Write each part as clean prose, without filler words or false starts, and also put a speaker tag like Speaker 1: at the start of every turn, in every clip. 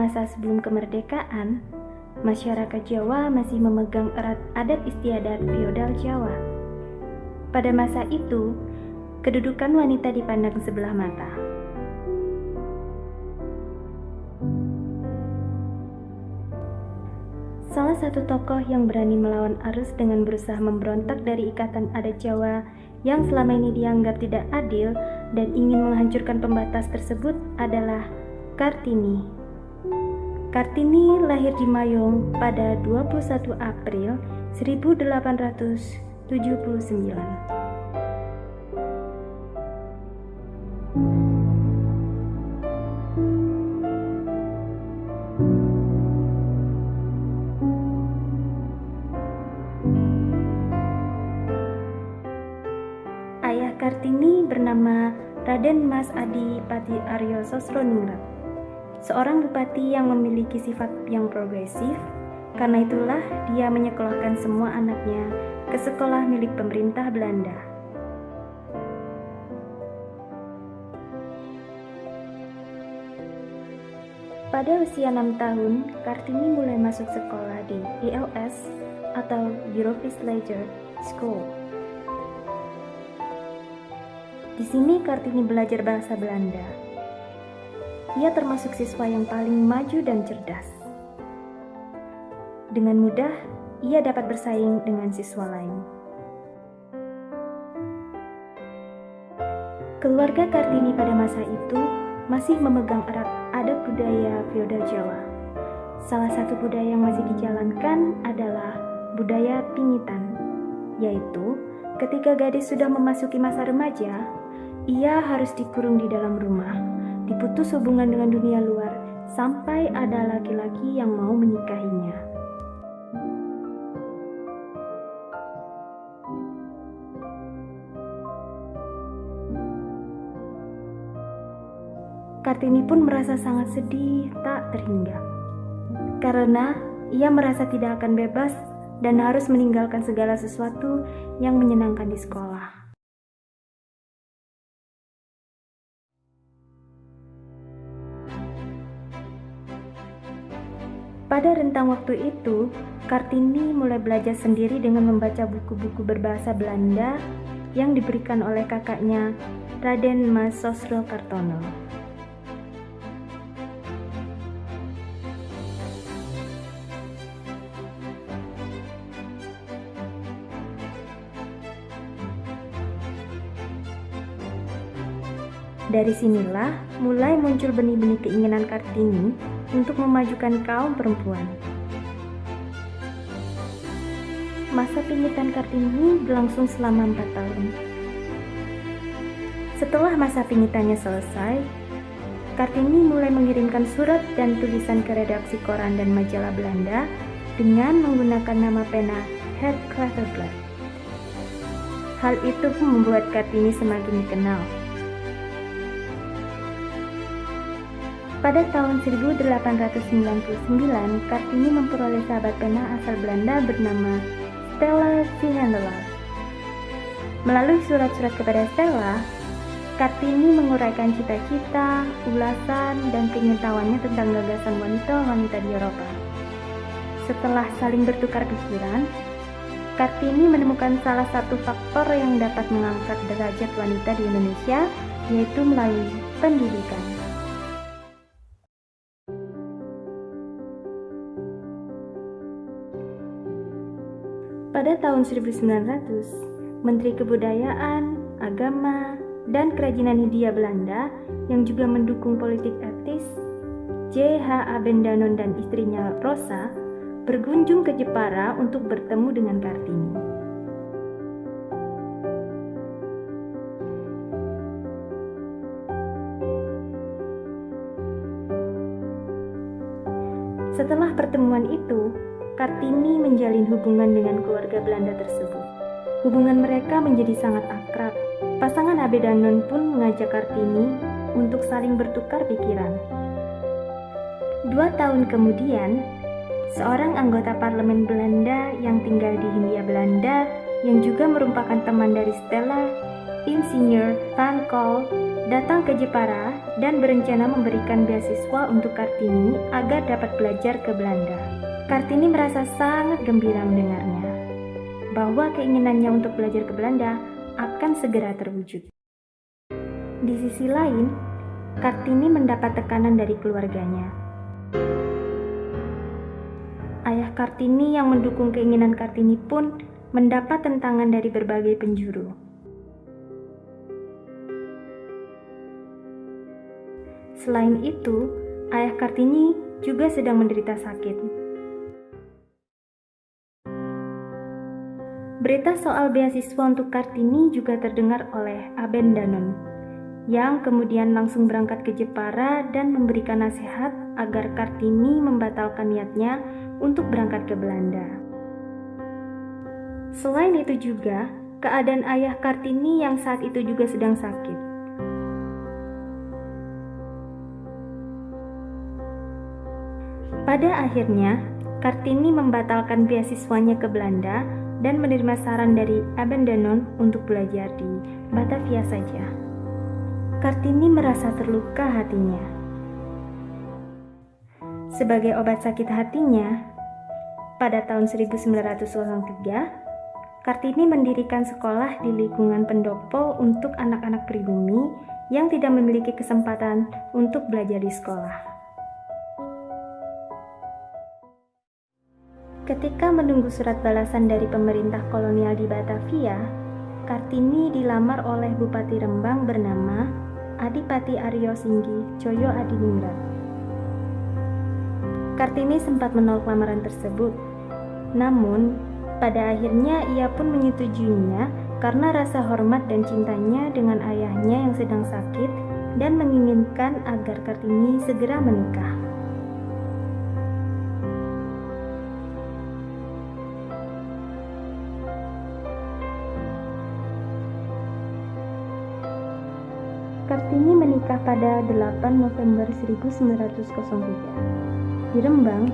Speaker 1: masa sebelum kemerdekaan, masyarakat Jawa masih memegang erat adat istiadat feodal Jawa. Pada masa itu, kedudukan wanita dipandang sebelah mata. Salah satu tokoh yang berani melawan arus dengan berusaha memberontak dari ikatan adat Jawa yang selama ini dianggap tidak adil dan ingin menghancurkan pembatas tersebut adalah Kartini. Kartini lahir di Mayong pada 21 April 1879. Ayah Kartini bernama Raden Mas Adi Pati Aryo Sosroningrat, seorang bupati yang memiliki sifat yang progresif. Karena itulah dia menyekolahkan semua anaknya ke sekolah milik pemerintah Belanda. Pada usia 6 tahun, Kartini mulai masuk sekolah di ELS atau Europees Leisure School. Di sini Kartini belajar bahasa Belanda. Ia termasuk siswa yang paling maju dan cerdas. Dengan mudah, ia dapat bersaing dengan siswa lain. Keluarga Kartini pada masa itu masih memegang erat adat budaya feodal Jawa. Salah satu budaya yang masih dijalankan adalah budaya pingitan, yaitu ketika gadis sudah memasuki masa remaja, ia harus dikurung di dalam rumah, diputus hubungan dengan dunia luar, sampai ada laki-laki yang mau menikahinya. Kartini pun merasa sangat sedih tak terhingga, karena ia merasa tidak akan bebas dan harus meninggalkan segala sesuatu yang menyenangkan di sekolah. Pada rentang waktu itu, Kartini mulai belajar sendiri dengan membaca buku-buku berbahasa Belanda yang diberikan oleh kakaknya, Raden Mas Sosrokartono. Dari sinilah mulai muncul benih-benih keinginan Kartini untuk memajukan kaum perempuan. Masa pingitan Kartini berlangsung selama 4 tahun. Setelah masa pingitannya selesai, Kartini mulai mengirimkan surat dan tulisan ke redaksi koran dan majalah Belanda dengan menggunakan nama pena Het Klaverblad. Hal itu pun membuat Kartini semakin dikenal. Pada tahun 1899, Kartini memperoleh sahabat pena asal Belanda bernama Stella Sihandelaar. Melalui surat-surat kepada Stella, Kartini menguraikan cita-cita, ulasan, dan pengetahuannya tentang gagasan wanita-wanita di Eropa. Setelah saling bertukar pikiran, Kartini menemukan salah satu faktor yang dapat mengangkat derajat wanita di Indonesia, yaitu melalui pendidikan. Pada tahun 1900, Menteri Kebudayaan, Agama, dan Kerajinan Hindia Belanda yang juga mendukung politik etis, J.H. Abendanon dan istrinya Rosa berkunjung ke Jepara untuk bertemu dengan Kartini. Setelah pertemuan itu, Kartini menjalin hubungan dengan keluarga Belanda tersebut. Hubungan mereka menjadi sangat akrab. Pasangan Abendanon pun mengajak Kartini untuk saling bertukar pikiran. 2 tahun kemudian, seorang anggota parlemen Belanda yang tinggal di Hindia Belanda yang juga merupakan teman dari Stella, Insinyur Van Col, datang ke Jepara dan berencana memberikan beasiswa untuk Kartini agar dapat belajar ke Belanda. Kartini merasa sangat gembira mendengarnya, bahwa keinginannya untuk belajar ke Belanda akan segera terwujud. Di sisi lain, Kartini mendapat tekanan dari keluarganya. Ayah Kartini yang mendukung keinginan Kartini pun mendapat tentangan dari berbagai penjuru. Selain itu, ayah Kartini juga sedang menderita sakit. Berita soal beasiswa untuk Kartini juga terdengar oleh Aben Danon, yang kemudian langsung berangkat ke Jepara dan memberikan nasihat agar Kartini membatalkan niatnya untuk berangkat ke Belanda. Selain itu juga, keadaan ayah Kartini yang saat itu juga sedang sakit. Pada akhirnya, Kartini membatalkan beasiswanya ke Belanda dan menerima saran dari Aben Danon untuk belajar di Batavia saja. Kartini merasa terluka hatinya. Sebagai obat sakit hatinya, pada tahun 1903, Kartini mendirikan sekolah di lingkungan pendopo untuk anak-anak pribumi yang tidak memiliki kesempatan untuk belajar di sekolah. Ketika menunggu surat balasan dari pemerintah kolonial di Batavia, Kartini dilamar oleh Bupati Rembang bernama Adipati Aryo Singgi Coyo Adiningrat. Kartini sempat menolak lamaran tersebut, namun pada akhirnya ia pun menyetujuinya karena rasa hormat dan cintanya dengan ayahnya yang sedang sakit dan menginginkan agar Kartini segera menikah. Kartini menikah pada 8 November 1903. Di Rembang,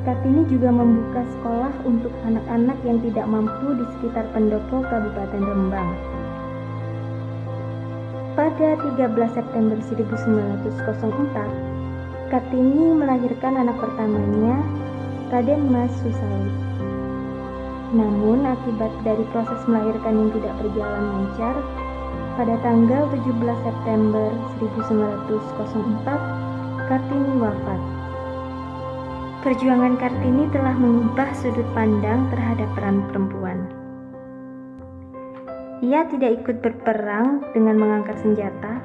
Speaker 1: Kartini juga membuka sekolah untuk anak-anak yang tidak mampu di sekitar pendopo Kabupaten Rembang. Pada 13 September 1904, Kartini melahirkan anak pertamanya, Raden Mas Susalit. Namun akibat dari proses melahirkan yang tidak berjalan lancar, pada tanggal 17 September 1904, Kartini wafat. Perjuangan Kartini telah mengubah sudut pandang terhadap peran perempuan. Ia tidak ikut berperang dengan mengangkat senjata,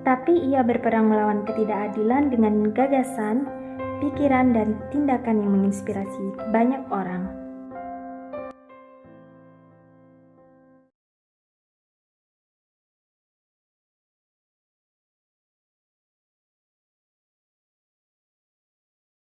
Speaker 1: tapi ia berperang melawan ketidakadilan dengan gagasan, pikiran, dan tindakan yang menginspirasi banyak orang.